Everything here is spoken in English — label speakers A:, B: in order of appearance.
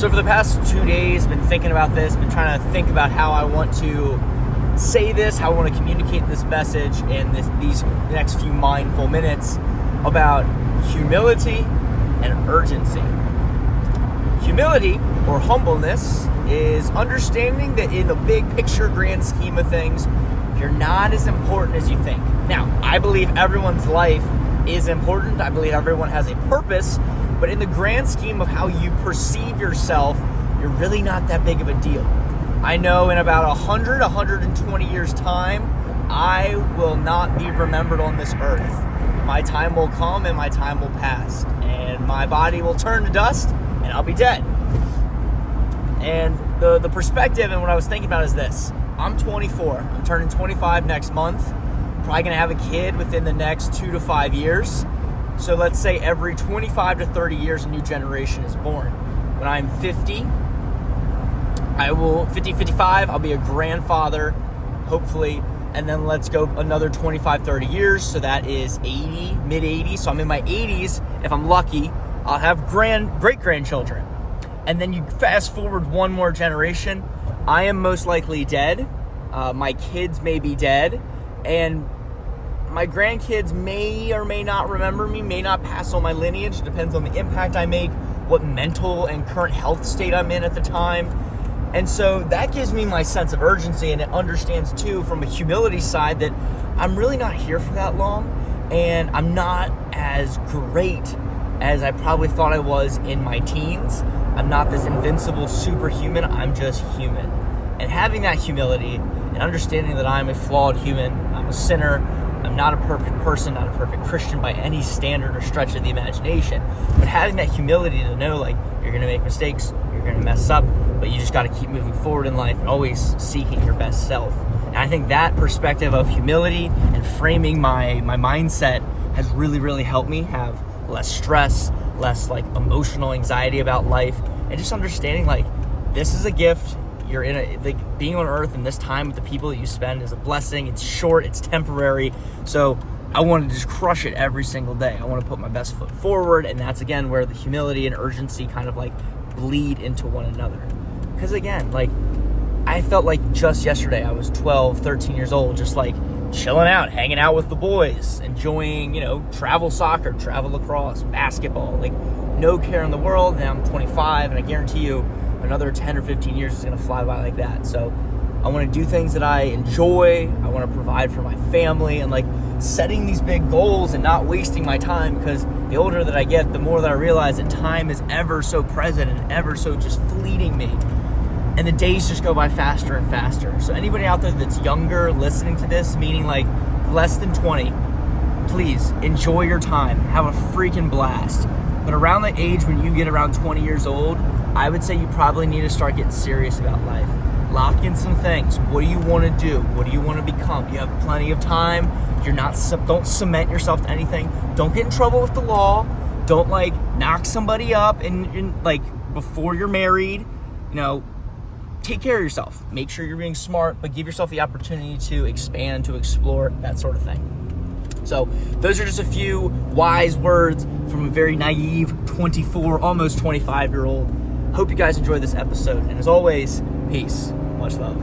A: So for the past 2 days, been thinking about this, been trying to think about how I want to say this, how I want to communicate this message in these next few mindful minutes about humility and urgency. Humility, or humbleness, is understanding that in the big picture, grand scheme of things, you're not as important as you think. Now, I believe everyone's life is important. I believe everyone has a purpose, but in the grand scheme of how you perceive yourself, you're really not that big of a deal. I know in about 120 years' time, I will not be remembered on this earth. My time will come and my time will pass, and my body will turn to dust, and I'll be dead. And the perspective and what I was thinking about is this. I'm 24. I'm turning 25 next month. Probably going to have a kid within the next 2 to 5 years. So let's say every 25 to 30 years, a new generation is born. When I'm 50, 55, I'll be a grandfather, hopefully. And then let's go another 25, 30 years. So that is 80, mid-80s. So I'm in my 80s. If I'm lucky, I'll have great-grandchildren. And then you fast forward one more generation. I am most likely dead. My kids may be dead. And my grandkids may or may not remember me, may not pass on my lineage. It depends on the impact I make, what mental and current health state I'm in at the time. And so that gives me my sense of urgency, and it understands too from a humility side that I'm really not here for that long, and I'm not as great as I probably thought I was in my teens. I'm not this invincible superhuman, I'm just human. And having that humility and understanding that I'm a flawed human, I'm a sinner, I'm not a perfect person, not a perfect Christian by any standard or stretch of the imagination, but having that humility to know, like, you're going to make mistakes, you're going to mess up, but you just got to keep moving forward in life and always seeking your best self. And I think that perspective of humility and framing my mindset has really, really helped me have less stress, less like emotional anxiety about life, and just understanding like this is a gift. You're being on earth and this time with the people that you spend is a blessing. It's short, it's temporary. So I want to just crush it every single day. I want to put my best foot forward, and that's again where the humility and urgency kind of like bleed into one another. Because again, like I felt like just yesterday I was 12, 13 years old, just like chilling out, hanging out with the boys, enjoying, travel soccer, travel lacrosse, basketball, like no care in the world. Now I'm 25, and I guarantee you another 10 or 15 years is going to fly by like that. So I want to do things that I enjoy. I want to provide for my family, and like setting these big goals and not wasting my time, because the older that I get, the more that I realize that time is ever so present and ever so just fleeting me. And the days just go by faster and faster. So anybody out there that's younger listening to this, meaning like less than 20, please enjoy your time. Have a freaking blast. But around the age when you get around 20 years old, I would say you probably need to start getting serious about life. Lock in some things. What do you want to do? What do you want to become? You have plenty of time. Don't cement yourself to anything. Don't get in trouble with the law. Don't like knock somebody up and like before you're married. Take care of yourself. Make sure you're being smart, but give yourself the opportunity to expand, to explore, that sort of thing. So those are just a few wise words from a very naive 24, almost 25-year-old. Hope you guys enjoyed this episode. And as always, peace. Much love.